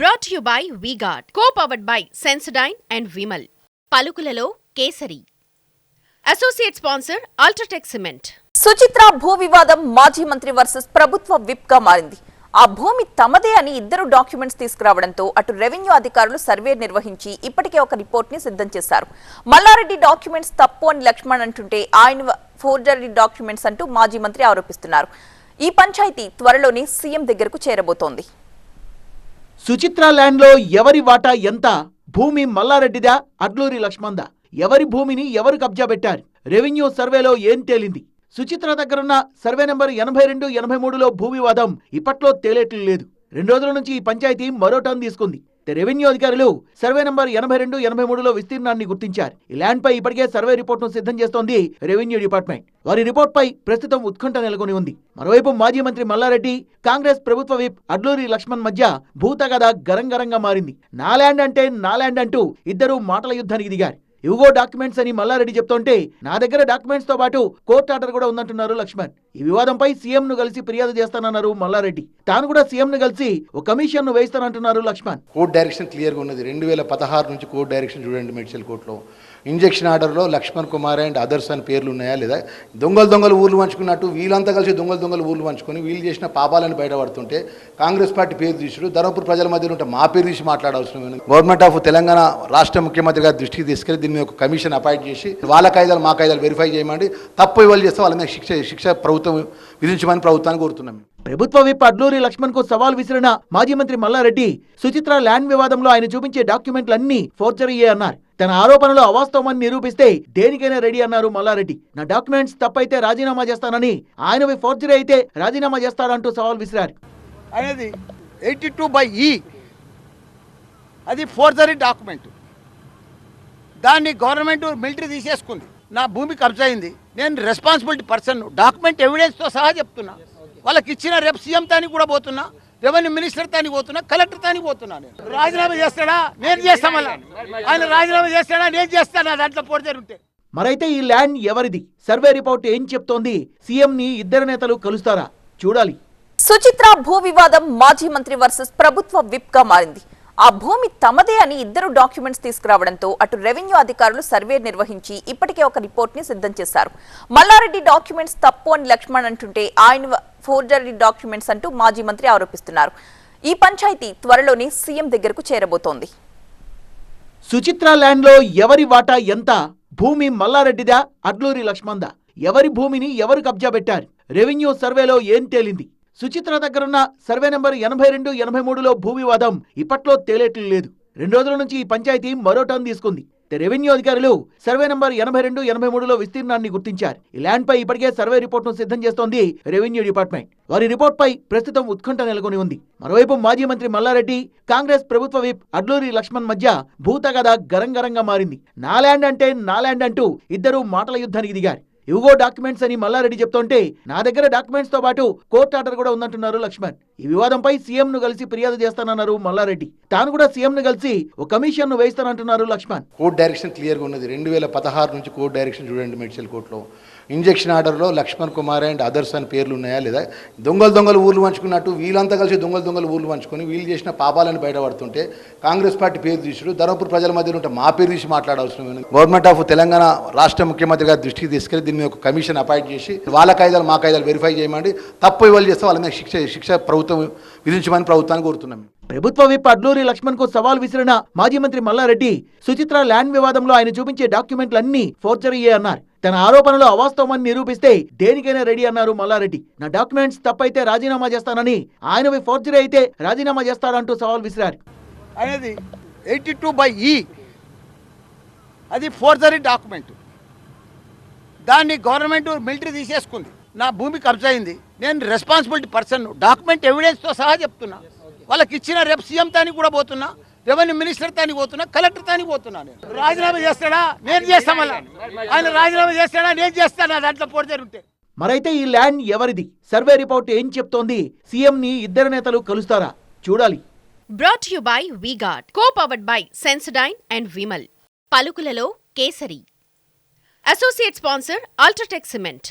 Brought to you by V-Guard, co-powered by Sensodyne and Vimal. పలుకులలో కేసరి. Associate sponsor UltraTech cement. Suchitra భూ వివాదం మాజీ మంత్రి వర్సెస్ ప్రభుత్వ విప్ గా మారింది. ఆ భూమి తమదే అని ఇద్దరు డాక్యుమెంట్స్ తీసుకురావడంతో అటు రెవెన్యూ అధికారులు సర్వే నిర్వహించి ఇప్పటికే ఒక రిపోర్ట్ ని సిద్ధం చేశారు. మల్లారెడ్డి డాక్యుమెంట్స్ తప్పు అని లక్ష్మణ్ అంటుంటే ఆయన ఫోర్జరీ డాక్యుమెంట్స్ అంటూ మాజీ మంత్రి ఆరోపిస్తున్నారు. ఈ పంచాయతీ త్వరలోనే సీఎం దగ్గరకు చేరబోతోంది. సుచిత్ర ల్యాండ్ లో ఎవరి వాటా ఎంత? భూమి మల్లారెడ్డిదా, అడ్లూరి లక్ష్మణ్దా? ఎవరి భూమిని ఎవరు కబ్జా పెట్టారు? రెవెన్యూ సర్వేలో ఏం తేలింది? సుచిత్ర దగ్గరున్న సర్వే నెంబర్ 82-83లో భూ వివాదం ఇప్పట్లో తేలేట్లు లేదు. 2 రోజుల నుంచి ఈ పంచాయతీ మరో టర్న్ తీసుకుంది. రెవెన్యూ అధికారులు సర్వే నెంబర్ 82-83లో విస్తీర్ణాన్ని గుర్తించారు. ఈ ల్యాండ్ పై ఇప్పటికే సర్వే రిపోర్ట్ ను సిద్ధం చేస్తోంది రెవెన్యూ డిపార్ట్మెంట్. వారి రిపోర్ట్ పై ప్రస్తుతం ఉత్కంఠ నెలకొని ఉంది. మరోవైపు మాజీ మంత్రి మల్లారెడ్డి, కాంగ్రెస్ ప్రభుత్వ విప్ అడ్లూరి లక్ష్మణ్ మధ్య భూతగద గరంగరంగా మారింది. నా ల్యాండ్ అంటే నా ల్యాండ్ అంటూ ఇద్దరు మాటల యుద్ధానికి దిగారు. ఇవిగో డాక్యుమెంట్స్ అని మల్లారెడ్డి చెప్తుంటే నా దగ్గర డాక్యుమెంట్స్ తో పాటు కోర్టు ఆర్డర్ కూడా ఉందంటున్నారు లక్ష్మణ్. ఈ వివాదంపై సీఎం ను కలిసి ఫిర్యాదు చేస్తానన్నారు మల్లారెడ్డి. తాను కూడా సీఎం ను కలిసి ఒక కమిషన్ ను వేస్తానంటున్నారు లక్ష్మణ్. కోర్టు డైరెక్షన్ క్లియర్ గా ఉన్నది. 2016 నుంచి కోర్టు డైరెక్షన్ చూడండి. మెడికల్ కోర్టులో ఇంజెక్షన్ ఆర్డర్లో లక్ష్మణ్ కుమార్ అండ్ అదర్స్ అని పేర్లు ఉన్నాయా లేదా? దొంగలు ఊర్లు పంచుకున్నట్టు వీళ్ళంతా కలిసి దొంగలు ఊర్లు పంచుకొని వీళ్ళు చేసిన పాపాలను బయటపడుతుంటే కాంగ్రెస్ పార్టీ పేరు తీసుడు ధర్మపురి ప్రజల మధ్యలో ఉంటే మా పేరు తీసి మాట్లాడాల్సిన గవర్నమెంట్ ఆఫ్ తెలంగాణ రాష్ట్ర ముఖ్యమంత్రి గారి దృష్టికి తీసుకెళ్లి దీని మీద ఒక కమిషన్ అపాయింట్ చేసి వాళ్ళ కాయిదాలు మా కాయిదాలు వెరిఫై చేయమండి. తప్పు ఇవ్వాలి చేస్తే వాళ్ళ మీద శిక్ష ప్రభుత్వం విధించమని ప్రభుత్వాన్ని కోరుతున్నాం. ప్రభుత్వ విప్ అడ్లూరి లక్ష్మణ్ కు సవాల్ విసిరిన మాజీ మంత్రి మల్లారెడ్డి సుచిత్ర ల్యాండ్ వివాదంలో ఆయన చూపించే డాక్యుమెంట్లన్నీ ఫోర్జరీయే అన్నారు. తన ఆరోపణలు అవాస్తవమని నిరూపిస్తే దేనికైనా రెడీ అన్నారు మల్లారెడ్డి. నా డాక్యుమెంట్స్ తప్పైతే రాజీనామా చేస్తానని, ఆయనవి ఫోర్జరీ అయితే రాజీనామా చేస్తాడంటూ సవాల్ విసిరారు. అనేది 82/E అది ఫోర్జరీ డాక్యుమెంట్. దాన్ని గవర్నమెంట్ మిలిటరీ తీసేసుకుంది. నా భూమి కబ్జా అయింది. నేను రెస్పాన్సిబిలిటీ పర్సన్, డాక్యుమెంట్ ఎవిడెన్స్తో సహా చెప్తున్నా. వాళ్ళకి ఇచ్చిన రేపు సీఎం తానికి కూడా పోతున్నా, రెవెన్యూ మినిస్టర్ తానికి పోతున్నా, కలెక్టర్ తానికి పోతున్నా. నేను రాజీనామా చేస్తాడా? నేను చేస్తా. మళ్ళీ ఆయన రాజీనామా చేస్తాడా? నేను చేస్తాను. దాంట్లో ఫోర్జరీ ఉంటే. మరైతే ఈ ల్యాండ్ ఎవరిది? సర్వే రిపోర్ట్ ఏం చెప్తోంది? సీఎం ని ఇద్దరు నేతలు కలుస్తారా? చూడాలి. సుచిత్ర భూ వివాదం మాజీ మంత్రి వర్సెస్ ప్రభుత్వ విప్ గా మారింది. ఆ భూమి తమదే అని ఇద్దరు డాక్యుమెంట్స్ తీసుకురావడంతో అటు రెవెన్యూ అధికారులు సర్వే నిర్వహించి ఇప్పటికే ఒక రిపోర్ట్ ని సిద్ధం చేశారు. మల్లారెడ్డి డాక్యుమెంట్స్ తప్పు అని లక్ష్మణ్ అంటుంటే ఆయన ఫోర్జరీ డాక్యుమెంట్స్ అంటూ మాజీ మంత్రి ఆరోపిస్తున్నారు. ఈ పంచాయతీ త్వరలోనే సీఎం దగ్గరకు చేరబోతోంది. సుచిత్ర ల్యాండ్ లో ఎవరి వాటా ఎంత? భూమి మల్లారెడ్డిదా, అడ్లూరి లక్ష్మణ్దా? ఎవరి భూమిని ఎవరు కబ్జా పెట్టారు? రెవెన్యూ సర్వేలో ఏం తేలింది? సుచిత్ర దగ్గరున్న సర్వే నెంబర్ 82-83లో భూ వివాదం ఇప్పట్లో తేలేట్లు లేదు. 2 రోజుల నుంచి ఈ పంచాయతీ మరో టర్న్ తీసుకుంది. రెవెన్యూ అధికారులు సర్వే నెంబర్ 82-83లో విస్తీర్ణాన్ని గుర్తించారు. ఈ ల్యాండ్ పై ఇప్పటికే సర్వే రిపోర్ట్ ను సిద్ధం చేస్తోంది రెవెన్యూ డిపార్ట్మెంట్. వారి రిపోర్ట్ పై ప్రస్తుతం ఉత్కంఠ నెలకొని ఉంది. మరోవైపు మాజీ మంత్రి మల్లారెడ్డి, కాంగ్రెస్ ప్రభుత్వ విప్ అడ్లూరి లక్ష్మణ్ మధ్య భూతగద గరంగరంగా మారింది. నా ల్యాండ్ అంటే నా ల్యాండ్ అంటూ ఇద్దరు మాటల యుద్ధానికి దిగారు. ఇవిగో డాక్యుమెంట్స్ అని మల్లారెడ్డి చెప్తుంటే నా దగ్గర డాక్యుమెంట్స్ తో పాటు కోర్టు ఆర్డర్ కూడా ఉందంటున్నారు లక్ష్మణ్. ఈ వివాదంపై సీఎం ను కలిసి ఫిర్యాదు చేస్తానన్నారు మల్లారెడ్డి. తాను కూడా సీఎం ను కలిసి ఒక కమిషన్ ను వేస్తానంటున్నారు లక్ష్మణ్. కోర్టు డైరెక్షన్ క్లియర్ గా ఉన్నది. 2016 నుంచి కోర్టు డైరెక్షన్ చూడండి. మెడికల్ కోర్టులో ఇంజెక్షన్ ఆర్డర్లో లక్ష్మణ్ కుమార్ అండ్ అదర్స్ అని పేర్లు ఉన్నాయా లేదా? దొంగలు ఊర్లు పంచుకున్నట్టు వీళ్ళంతా కలిసి దొంగలు ఊర్లు పంచుకొని వీళ్ళు చేసిన పాపాలను బయటపడుతుంటే కాంగ్రెస్ పార్టీ పేరు తీసుడు ధర్మపురి ప్రజల మధ్యలో ఉంటే మా పేరు తీసి మాట్లాడాల్సిన గవర్నమెంట్ ఆఫ్ తెలంగాణ రాష్ట్ర ముఖ్యమంత్రి గారి దృష్టికి తీసుకెళ్లి దీని మీద ఒక కమిషన్ అపాయింట్ చేసి వాళ్ళ కాయిదాలు మా కాయిదాలు వెరిఫై చేయమండి. తప్పు ఇవ్వాలి చేస్తే వాళ్ళ మీద శిక్ష ప్రభుత్వం విధించమని ప్రభుత్వాన్ని కోరుతున్నాం. ప్రభుత్వ విప్ అడ్లూరి లక్ష్మణ్ కు సవాల్ విసిరిన మాజీ మంత్రి మల్లారెడ్డి సుచిత్ర ల్యాండ్ వివాదంలో ఆయన చూపించే డాక్యుమెంట్లన్నీ ఫోర్జరీయే అన్నారు. తన ఆరోపణలు అవాస్తవమని నిరూపిస్తే దేనికైనా రెడీ అన్నారు మల్లారెడ్డి. నా డాక్యుమెంట్స్ తప్పైతే రాజీనామా చేస్తానని, ఆయనవి ఫోర్జరీ అయితే రాజీనామా చేస్తాడంటూ సవాల్ విసిరారు. అనేది 82/E అది ఫోర్జరీ డాక్యుమెంట్. దాన్ని గవర్నమెంట్ మిలిటరీ తీసేసుకుంది. నా భూమి కబ్జా అయింది. నేను రెస్పాన్సిబిలిటీ పర్సన్, డాక్యుమెంట్ ఎవిడెన్స్తో సహా చెప్తున్నా. వాళ్ళకి ఇచ్చిన రేపు సీఎం తానికి కూడా పోతున్నా, రెవెన్యూ మినిస్టర్ తానికి పోతున్నా, కలెక్టర్ తానికి పోతున్నా. నేను రాజీనామా చేస్తాడా? నేను చేస్తా. మళ్ళీ ఆయన రాజీనామా చేస్తాడా? నేను చేస్తాను. దాంట్లో ఫోర్జరీ ఉంటే. మరైతే ఈ ల్యాండ్ ఎవరిది? సర్వే రిపోర్ట్ ఏం చెప్తోంది? సీఎం ని ఇద్దరు నేతలు కలుస్తారా? చూడాలి. Brought to you by V-Guard, co-powered by Sensodyne and Vimal. పలుకులలో కేసరి. Associate sponsor UltraTech cement.